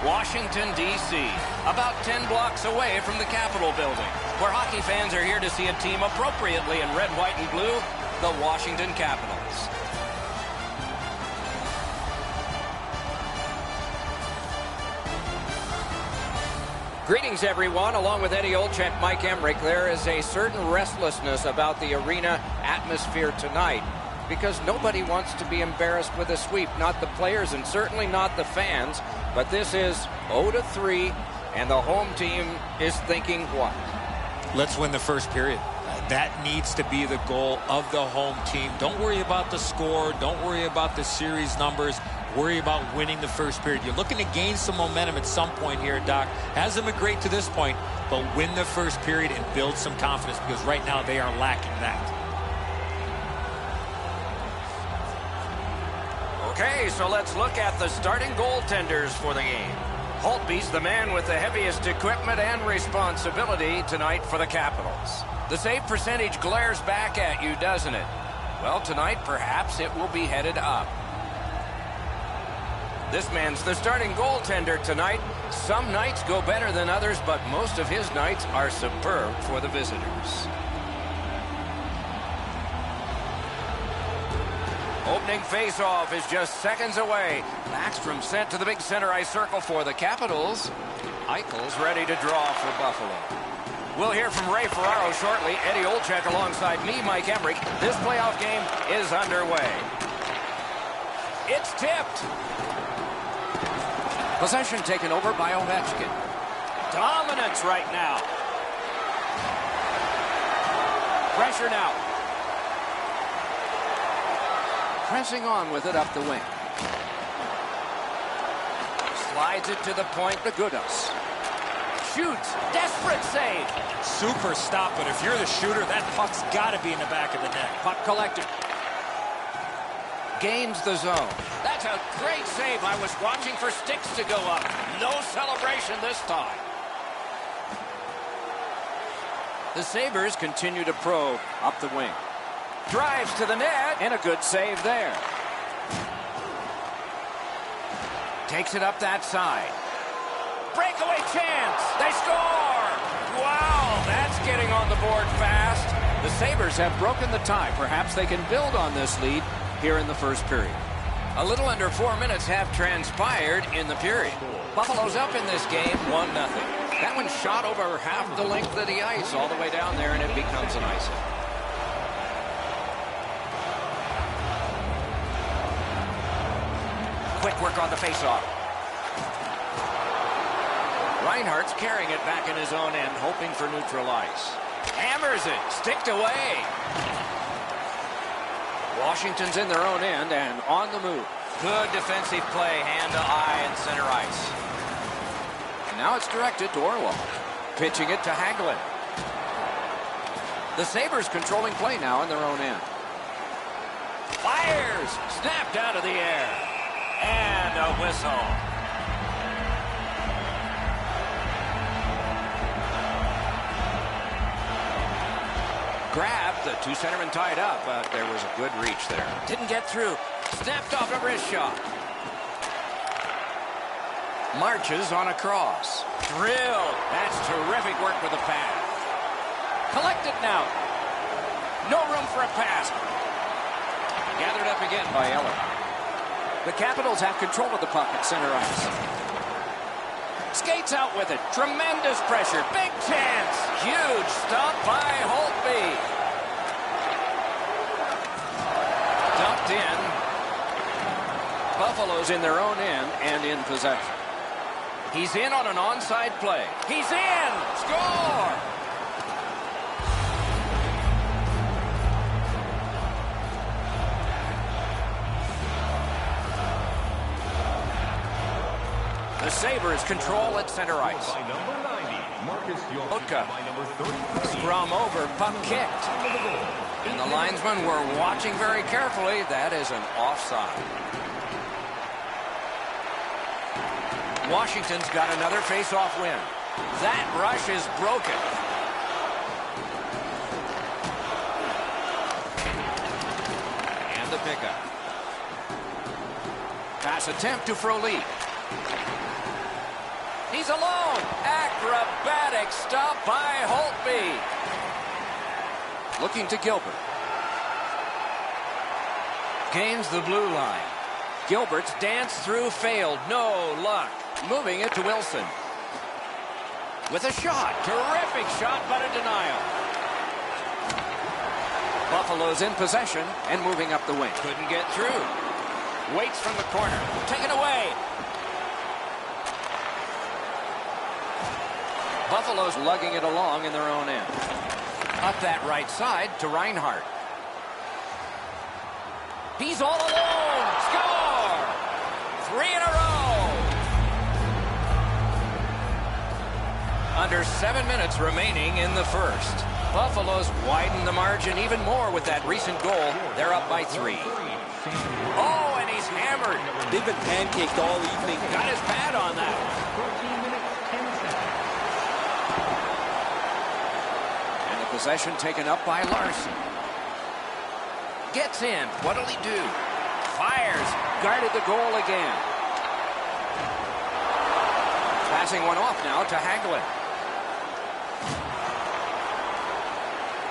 Washington, D.C., about 10 blocks away from the Capitol building, where hockey fans are here to see a team appropriately in red, white, and blue, the Washington Capitals. Greetings, everyone. Along with Eddie Olczyk, Mike Emrick, there is a certain restlessness about the arena atmosphere tonight because nobody wants to be embarrassed with a sweep. Not the players and certainly not the fans. But this is 0-3, and the home team is thinking what? Let's win the first period. That needs to be the goal of the home team. Don't worry about the score. Don't worry about the series numbers. Worry about winning the first period. You're looking to gain some momentum at some point here, Doc. Hasn't been great to this point, but win the first period and build some confidence because right now they are lacking that. Okay, so let's look at the starting goaltenders for the game. Holtby's the man with the heaviest equipment and responsibility tonight for the Capitals. The save percentage glares back at you, doesn't it? Well, tonight, perhaps it will be headed up. This man's the starting goaltender tonight. Some nights go better than others, but most of his nights are superb for the visitors. Opening face-off is just seconds away. Backstrom sent to the big center ice circle for the Capitals. Eichel's ready to draw for Buffalo. We'll hear from Ray Ferraro shortly. Eddie Olczyk alongside me, Mike Emrick. This playoff game is underway. It's tipped. Possession taken over by Ovechkin. Dominance right now. Pressure now. Pressing on with it up the wing. Slides it to the point to Gudas. Shoots. Desperate save. Super stop, but if you're the shooter, that puck's got to be in the back of the net. Puck collected. Gains the zone. That's a great save. I was watching for sticks to go up. No celebration this time. The Sabres continue to probe up the wing. Drives to the net, and a good save there. Takes it up that side. Breakaway chance. They score. Wow, that's getting on the board fast. The Sabres have broken the tie. Perhaps they can build on this lead here in the first period. A little under 4 minutes have transpired in the period. Buffalo's up in this game 1-0. That one shot over half the length of the ice all the way down there, and it becomes an icing. Quick work on the faceoff. Reinhardt's carrying it back in his own end, hoping for neutral ice. Hammers it, sticked away. Washington's in their own end and on the move. Good defensive play, hand to eye and center ice. And now it's directed to Orlov. Pitching it to Hagelin. The Sabres controlling play now in their own end. Fires! Snapped out of the air. And a whistle. Grabbed, the two centermen tied up, but there was a good reach there. Didn't get through. Snapped off a wrist shot. Marches on a cross. Drilled. That's terrific work with the pad. Collected now. No room for a pass. Gathered up again by Eller. The Capitals have control of the puck at center ice. Skates out with it. Tremendous pressure. Big chance. Huge stop by Holtby. Dumped in. Buffalo's in their own end and in possession. He's in on an onside play. He's in. Score! The Sabres control at center ice. Otka. Scrum over, puck kicked. And the linesmen were watching very carefully. That is an offside. Washington's got another face-off win. That rush is broken. And the pickup. Pass attempt to Frolik. He's alone. Acrobatic stop by Holtby. Looking to Gilbert. Gains the blue line. Gilbert's dance through failed. No luck. Moving it to Wilson. With a shot. Terrific shot, but a denial. Buffalo's in possession and moving up the wing. Couldn't get through. Waits from the corner. Taken away. Buffalo's lugging it along in their own end. Up that right side to Reinhart. He's all alone. Score! 3 in a row. Under 7 minutes remaining in the first. Buffalo's widened the margin even more with that recent goal. They're up by 3. Oh, and he's hammered. They've been pancaked all evening. Got his pad on that. 14 minutes, 10 seconds. And the possession taken up by Larson. Gets in. What'll he do? Fires. Guarded the goal again. Passing one off now to Hagelin.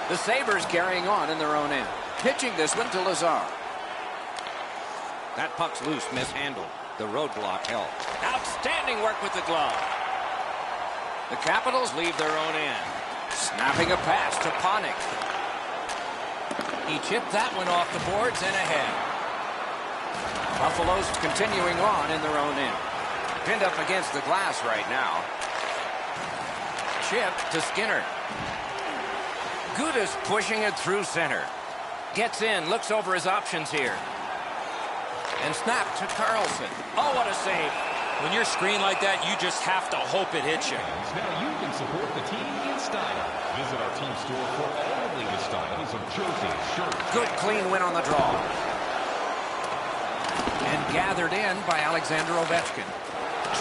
The Sabres carrying on in their own end. Pitching this one to Lazar. That puck's loose, mishandled. The roadblock held. Outstanding work with the glove. The Capitals leave their own end. Snapping a pass to Panik. He chipped that one off the boards and ahead. Buffalo's continuing on in their own end. Pinned up against the glass right now. Chip to Skinner. Gudas pushing it through center. Gets in, looks over his options here. And snap to Carlson. Oh, what a save. When you're screened like that, you just have to hope it hits you. Now you can support the team in style. Visit our team store for all the latest styles of jerseys, shirts. Good clean win on the draw. And gathered in by Alexander Ovechkin.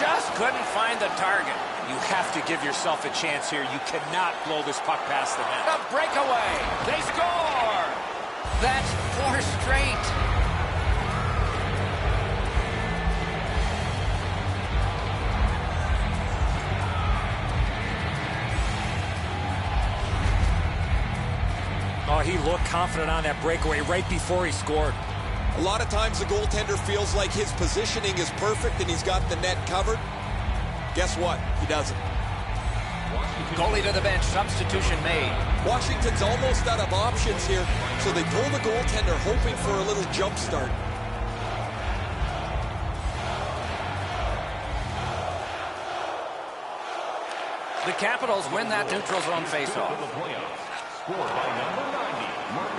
Just couldn't find the target. You have to give yourself a chance here. You cannot blow this puck past the net. A breakaway. They score. That's 4 straight. Oh, he looked confident on that breakaway right before he scored. A lot of times the goaltender feels like his positioning is perfect and he's got the net covered. Guess what? He doesn't. Goalie to the bench. Substitution made. Washington's almost out of options here, so they pull the goaltender hoping for a little jump start. The Capitals win that neutral zone faceoff.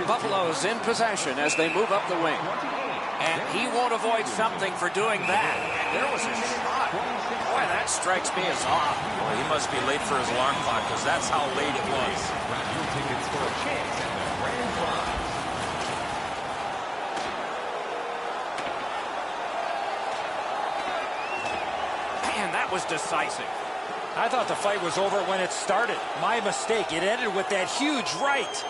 Buffalo's in possession as they move up the wing. And he won't avoid something for doing that. There was a shot. Boy, that strikes me as off. Well, he must be late for his alarm clock because that's how late it was. Grab your tickets for a chance at the grand prize. Man, that was decisive. I thought the fight was over when it started. My mistake. It ended with that huge right.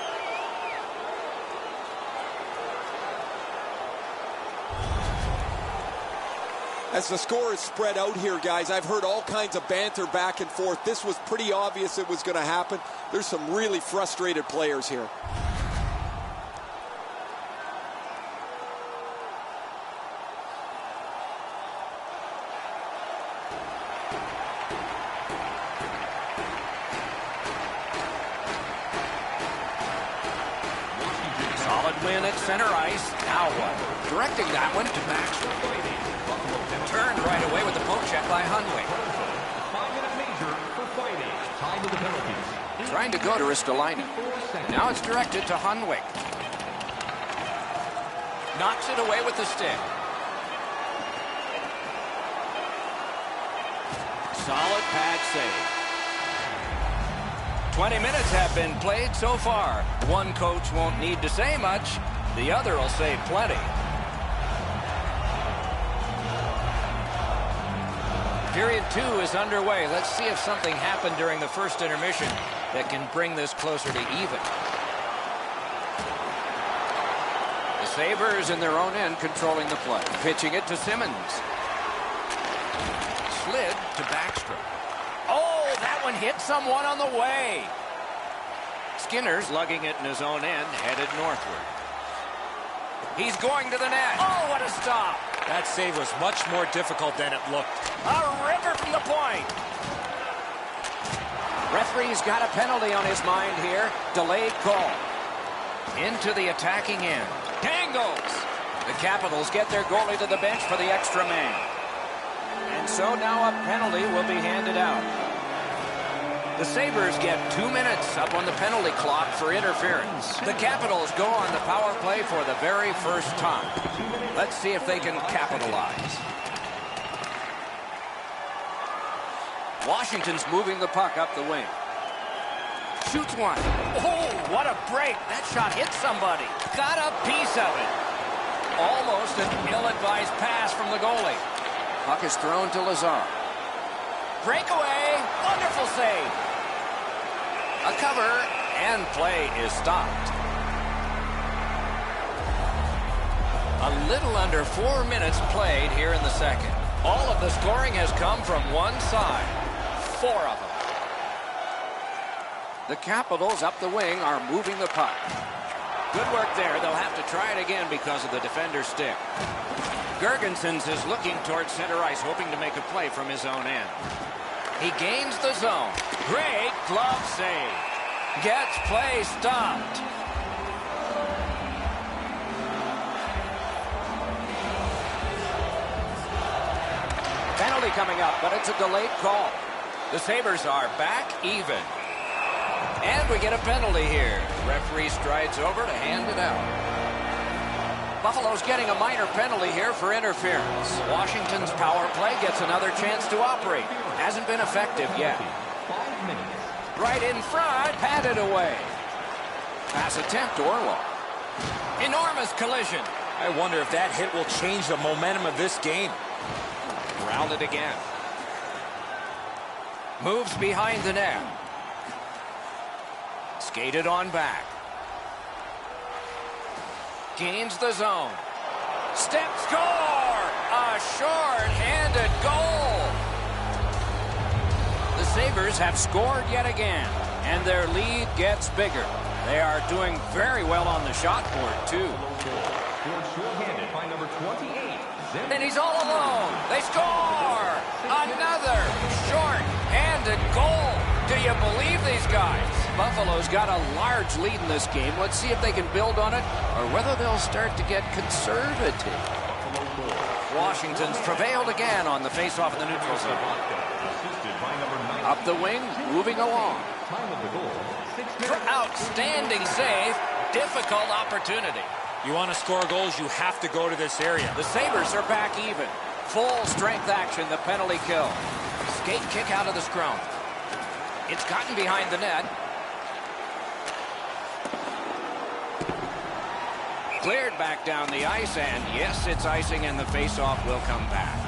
As the score is spread out here, guys, I've heard all kinds of banter back and forth. This was pretty obvious it was going to happen. There's some really frustrated players here. Solid win at center ice. Now what? Directing that one to Baxter. Turned right away with the poke check by Hunwick. 5-minute major for fighting. Time of the penalties. Trying to go to Ristolainen. Now it's directed to Hunwick. Knocks it away with the stick. Solid pad save. 20 minutes have been played so far. One coach won't need to say much. The other will say plenty. Period 2 is underway. Let's see if something happened during the first intermission that can bring this closer to even. The Sabres in their own end controlling the play. Pitching it to Simmons. Slid to Backstrom. Oh, that one hit someone on the way. Skinner's lugging it in his own end, headed northward. He's going to the net. Oh, what a stop. That save was much more difficult than it looked. A river from the point. Referee's got a penalty on his mind here. Delayed call. Into the attacking end. Dangles. The Capitals get their goalie to the bench for the extra man. And so now a penalty will be handed out. The Sabres get 2 minutes up on the penalty clock for interference. The Capitals go on the power play for the very first time. Let's see if they can capitalize. Washington's moving the puck up the wing. Shoots one. Oh, what a break. That shot hit somebody. Got a piece of it. Almost an ill-advised pass from the goalie. Puck is thrown to Lazar. Breakaway. Wonderful save. A cover, and play is stopped. A little under 4 minutes played here in the second. All of the scoring has come from one side. 4 of them. The Capitals up the wing are moving the puck. Good work there. They'll have to try it again because of the defender's stick. Gergensons is looking towards center ice, hoping to make a play from his own end. He gains the zone. Great glove save. Gets play stopped. Penalty coming up, but it's a delayed call. The Sabres are back even. And we get a penalty here. The referee strides over to hand it out. Buffalo's getting a minor penalty here for interference. Washington's power play gets another chance to operate. Hasn't been effective yet. 5 minutes. Right in front, patted away. Pass attempt to Orlov. Enormous collision. I wonder if that hit will change the momentum of this game. Routed again. Moves behind the net. Skated on back. Gains the zone. Step score! A short-handed goal. The Sabres have scored yet again, and their lead gets bigger. They are doing very well on the shot board, too. Scored short-handed by number 28. And he's all alone. They score! Another short-handed goal. Do you believe these guys? Buffalo's got a large lead in this game. Let's see if they can build on it or whether they'll start to get conservative. Washington's prevailed again on the face-off in the neutral zone. Up the wing, moving along. Outstanding save. Difficult opportunity. You want to score goals, you have to go to this area. The Sabres are back even. Full strength action, the penalty kill. Skate kick out of the scrum. It's gotten behind the net. Cleared back down the ice, and yes, it's icing, and the face-off will come back.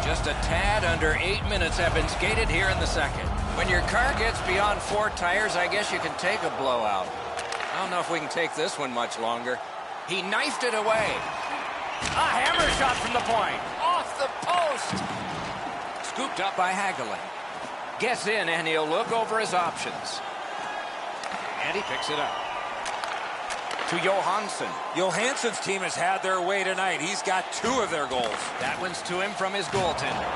Just a tad under 8 minutes have been skated here in the second. When your car gets beyond 4 tires, I guess you can take a blowout. I don't know if we can take this one much longer. He knifed it away. A hammer shot from the point. Off the post. Scooped up by Hagelin. Gets in, and he'll look over his options. And he picks it up. To Johansson. Johansson's team has had their way tonight. He's got 2 of their goals. That one's to him from his goaltender.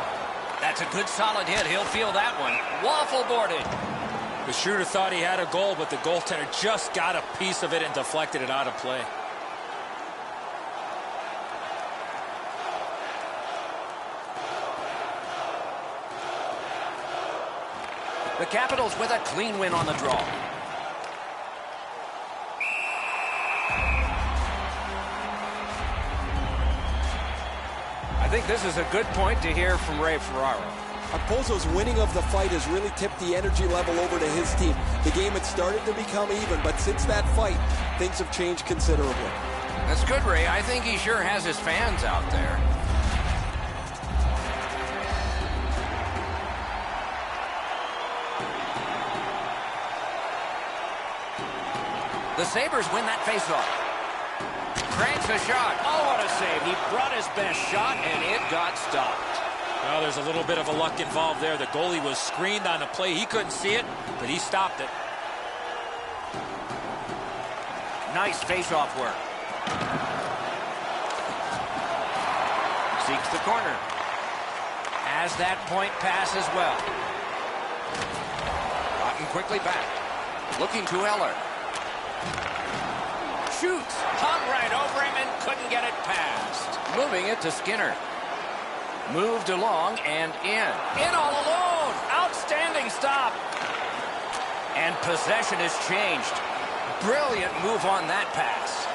That's a good solid hit. He'll feel that one. Waffle boarded. The shooter thought he had a goal, but the goaltender just got a piece of it and deflected it out of play. The Capitals with a clean win on the draw. I think this is a good point to hear from Ray Ferraro. Okposo's winning of the fight has really tipped the energy level over to his team. The game had started to become even, but since that fight, things have changed considerably. That's good, Ray. I think he sure has his fans out there. The Sabres win that faceoff. Cranks a shot. Oh, what a save. He brought his best shot, and it got stopped. Well, there's a little bit of a luck involved there. The goalie was screened on the play. He couldn't see it, but he stopped it. Nice face-off work. Seeks the corner. Has that point pass as well. Rotten quickly back. Looking to Eller. Shoots. Hung right over him and couldn't get it past. Moving it to Skinner. Moved along and in. In all alone. Outstanding stop. And possession has changed. Brilliant move on that pass.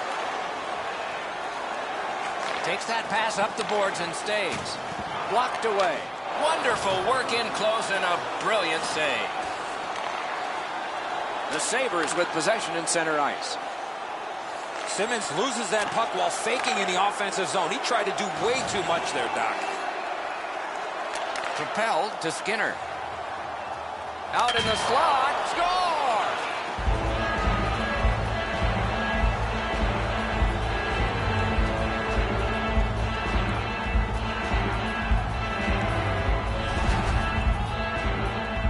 Takes that pass up the boards and stays. Blocked away. Wonderful work in close and a brilliant save. The Sabres with possession in center ice. Simmons loses that puck while faking in the offensive zone. He tried to do way too much there, Doc. Propelled to Skinner. Out in the slot. Score!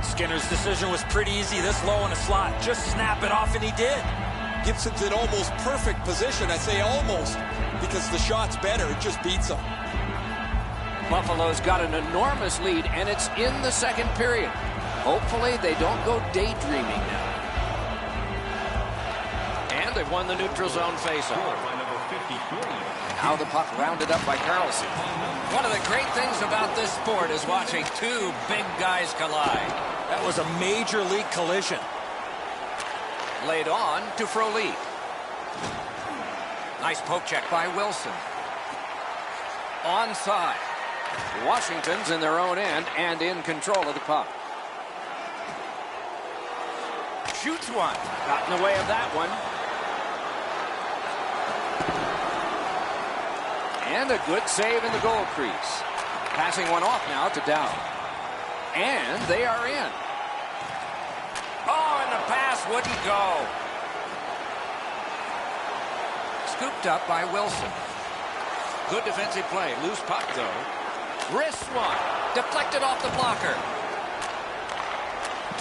Skinner's decision was pretty easy this low in the slot. Just snap it off, and he did. Gibson's in almost perfect position. I say almost because the shot's better. It just beats him. Buffalo's got an enormous lead, and it's in the second period. Hopefully they don't go daydreaming now. And they've won the neutral zone faceoff. Now the puck rounded up by Carlson. One of the great things about this sport is watching two big guys collide. That was a major league collision. Laid on to Frolik. Nice poke check by Wilson. Onside. Washington's in their own end and in control of the puck. Shoots one. Got in the way of that one. And a good save in the goal crease. Passing one off now to Dow. And they are in. Oh, and the pass wouldn't go. Scooped up by Wilson. Good defensive play. Loose puck, though. Wrist one. Deflected off the blocker.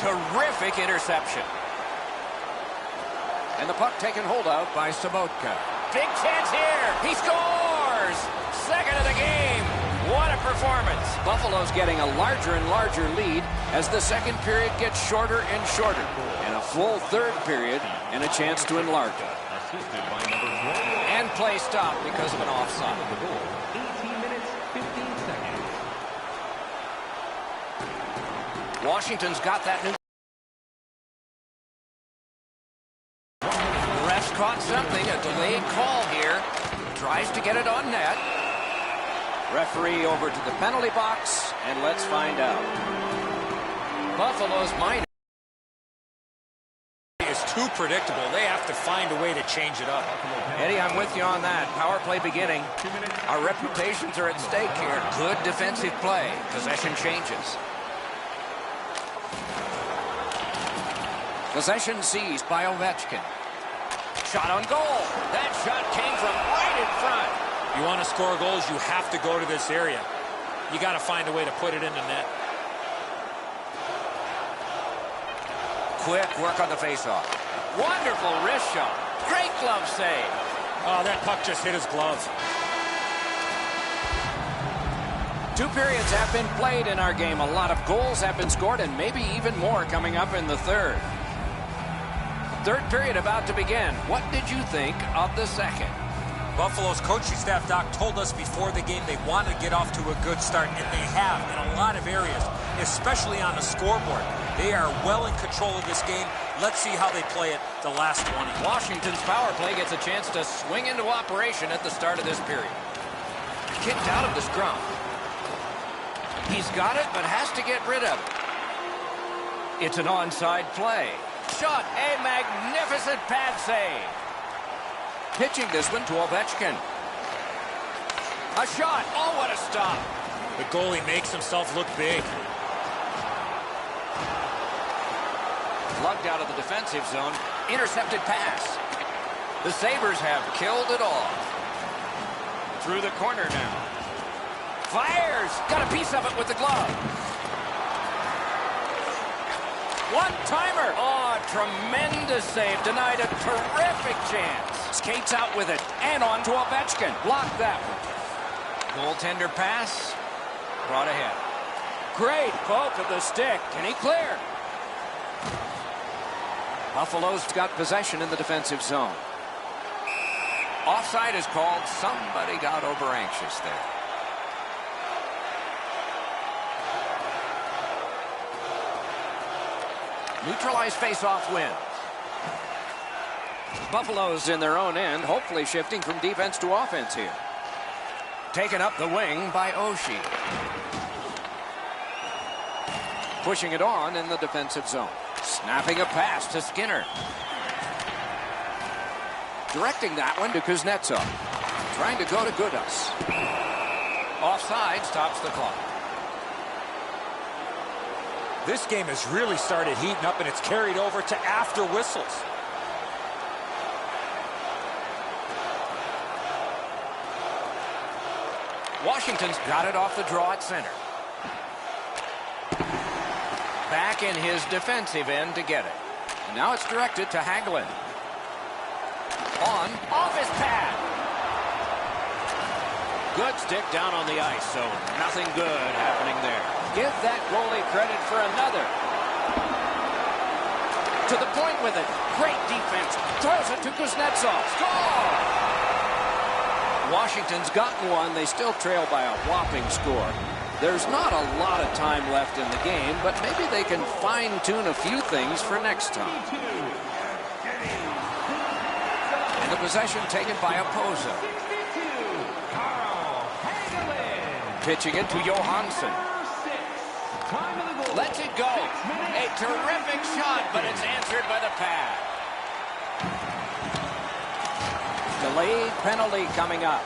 Terrific interception. And the puck taken hold of by Sobotka. Big chance here. He scores! Second of the game. What a performance. Buffalo's getting a larger and larger lead as the second period gets shorter and shorter. And a full third period and a chance to enlarge it. And play stopped because of an offside. 18 minutes, 15 seconds. Washington's got that new. Refs caught something, a delayed call here. Tries to get it on net. Referee over to the penalty box, and let's find out. Buffalo's minor Is too predictable. They have to find a way to change it up. Eddie, I'm with you on that. Power play beginning. Our reputations are at stake here. Good defensive play. Possession changes. Possession seized by Ovechkin. Shot on goal. That shot came from right in front. You want to score goals, you have to go to this area. You got to find a way to put it in the net. Quick work on the faceoff. Wonderful wrist shot. Great glove save. Oh, that puck just hit his glove. 2 periods have been played in our game. A lot of goals have been scored, and maybe even more coming up in the third. Third period about to begin. What did you think of the second? Buffalo's coaching staff, Doc, told us before the game they wanted to get off to a good start, and they have in a lot of areas, especially on the scoreboard. They are well in control of this game. Let's see how they play it the last 20. Washington's power play gets a chance to swing into operation at the start of this period. Kicked out of the scrum. He's got it, but has to get rid of it. It's an onside play. Shot, a magnificent pad save. Pitching this one to Ovechkin. A shot. Oh, what a stop. The goalie makes himself look big. Lugged out of the defensive zone. Intercepted pass. The Sabres have killed it off. Through the corner now. Fires! Got a piece of it with the glove. One-timer! Oh, tremendous save. Denied a terrific chance. Skates out with it. And on to Ovechkin. Blocked that one. Goaltender pass. Brought ahead. Great poke of the stick. Can he clear? Buffalo's got possession in the defensive zone. Offside is called. Somebody got over anxious there. Neutralized face-off win. Buffalo's in their own end, hopefully shifting from defense to offense here. Taken up the wing by Oshie. Pushing it on in the defensive zone. Snapping a pass to Skinner. Directing that one to Kuznetsov. Trying to go to Gudas. Offside stops the clock. This game has really started heating up, and it's carried over to after whistles. Washington's got it off the draw at center. Back in his defensive end to get it. And now it's directed to Hagelin. Off his pad. Good stick down on the ice, so nothing good happening there. Give that goalie credit for another. To the point with it. Great defense. Throws it to Kuznetsov. Score! Washington's gotten one. They still trail by a whopping score. There's not a lot of time left in the game, but maybe they can fine-tune a few things for next time. And the possession taken by Opozo. Pitching it to Johansson. Lets it go. A terrific shot, but it's answered by the pad. Delayed penalty coming up.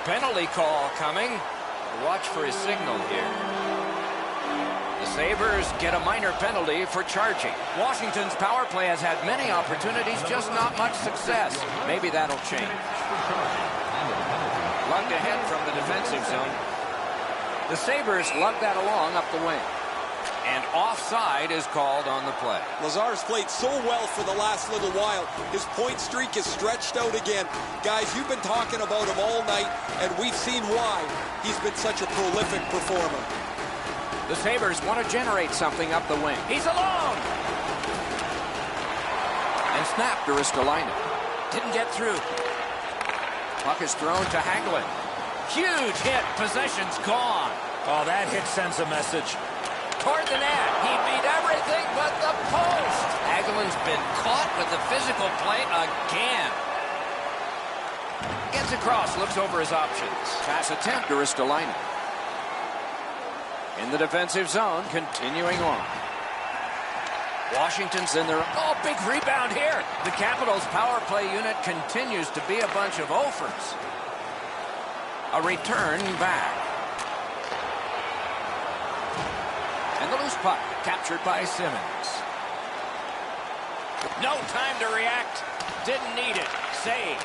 Penalty call coming. Watch for his signal here. The Sabres get a minor penalty for charging. Washington's power play has had many opportunities, just not much success. Maybe that'll change. Lugged ahead from the defensive zone. The Sabres lug that along up the wing. And offside is called on the play. Lazar's played so well for the last little while. His point streak is stretched out again. Guys, you've been talking about him all night, and we've seen why he's been such a prolific performer. The Sabres want to generate something up the wing. He's alone! And snapped to Ristolainen. Didn't get through. Puck is thrown to Hagelin. Huge hit. Possession's gone. Oh, that hit sends a message. Toward the net. He beat everything but the post. Hagelin's been caught with the physical play again. Gets across, looks over his options. Pass attempt to Ristolainen. In the defensive zone, continuing on. Washington's in their... Oh, big rebound here. The Capitals' power play unit continues to be a bunch of offers. A return back. And the loose puck captured by Simmons. No time to react. Didn't need it. Save.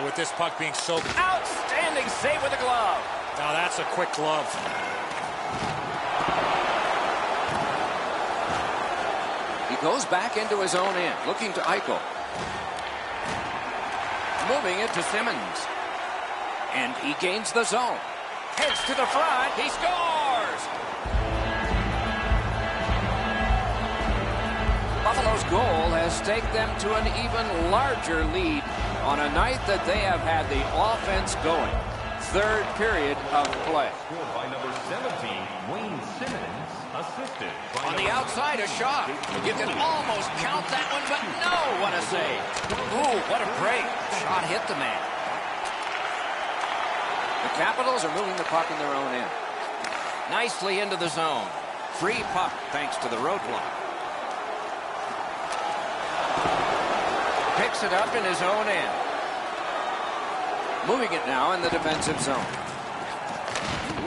With this puck being so... Outstanding save with a glove. Now that's a quick glove. He goes back into his own end, looking to Eichel. Moving it to Simmons. And he gains the zone. Heads to the front. He scores! Buffalo's goal has staked them to an even larger lead on a night that they have had the offense going. Third period of play. By number 17, Wayne Simmons, assisted. On the outside, a shot. You can almost count that one, but no, what a save. Ooh, what a break. Shot hit the man. The Capitals are moving the puck in their own end. Nicely into the zone. Free puck thanks to the roadblock. Picks it up in his own end. Moving it now in the defensive zone.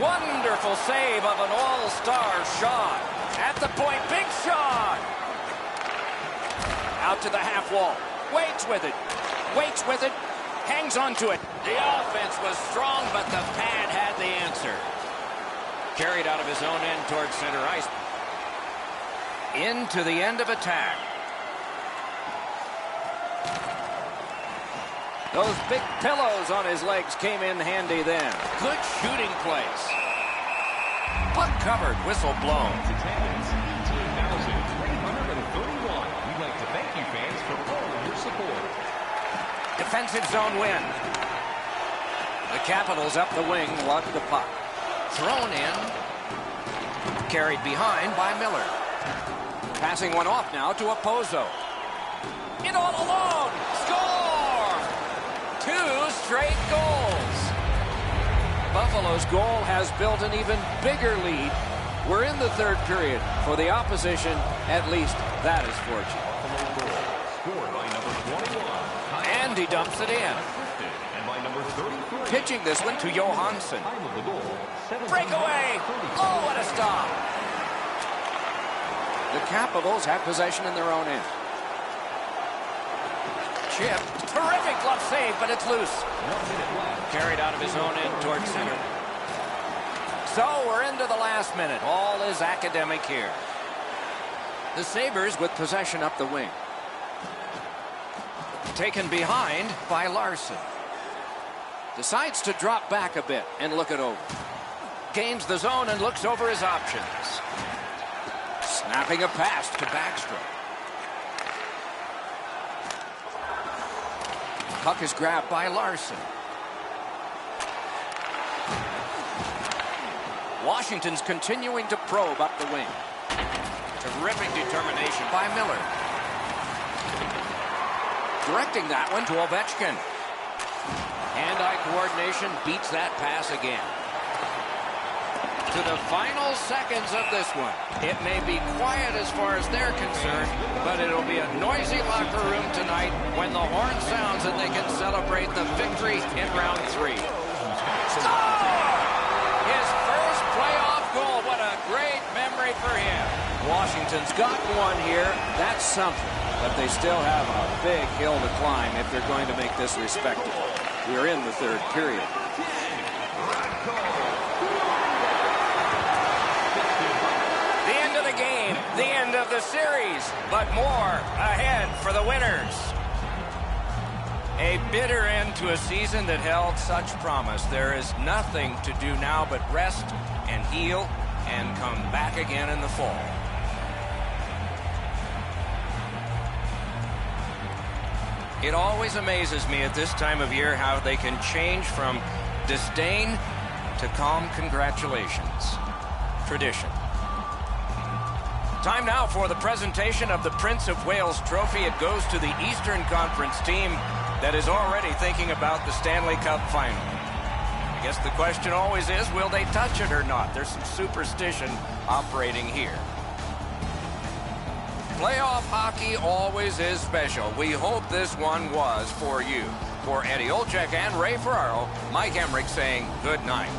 Wonderful save of an all-star shot. At the point, big shot. Out to the half wall. Waits with it. Waits with it. Hangs onto it. The offense was strong, but the pad had the answer. Carried out of his own end towards center ice. Into the end of attack. Those big pillows on his legs came in handy then. Good shooting place. Puck covered, whistle blown. Attendance 18,331. We'd like to thank you fans for all of your support. Defensive zone win. The Capitals up the wing lug the puck. Thrown in. Carried behind by Miller. Passing one off now to Opposo. In all alone. Score! 2 straight goals. Buffalo's goal has built an even bigger lead. We're in the third period. For the opposition, at least that is fortunate. Scored by number 21. And he dumps it in. And by number 33. Pitching this one to Johansson. Time of the goal, 17. Breakaway! Oh, what a stop! The Capitals have possession in their own end. Chip. Terrific glove save, but it's loose. 1 minute left. Carried out of his own end towards center. So we're into the last minute. All is academic here. The Sabres with possession up the wing. Taken behind by Larson. Decides to drop back a bit and look it over. Gains the zone and looks over his options. Snapping a pass to Backstrom. Puck is grabbed by Larson. Washington's continuing to probe up the wing. Terrific determination by Miller. Directing that one to Ovechkin. Hand-eye coordination beats that pass again. To the final seconds of this one. It may be quiet as far as they're concerned, but it'll be a noisy locker room tonight when the horn sounds and they can celebrate the victory in round 3. Score! His first playoff goal. What a great memory for him. Washington's got one here. That's something. But they still have a big hill to climb if they're going to make this respectable. We're in the third period. The end of the series, but more ahead for the winners. A bitter end to a season that held such promise. There is nothing to do now but rest and heal and come back again in the fall. It always amazes me at this time of year how they can change from disdain to calm congratulations. Tradition. Time now for the presentation of the Prince of Wales Trophy. It goes to the Eastern Conference team that is already thinking about the Stanley Cup final. I guess the question always is, will they touch it or not? There's some superstition operating here. Playoff hockey always is special. We hope this one was for you. For Eddie Olczyk and Ray Ferraro, Mike Emmerich saying good night.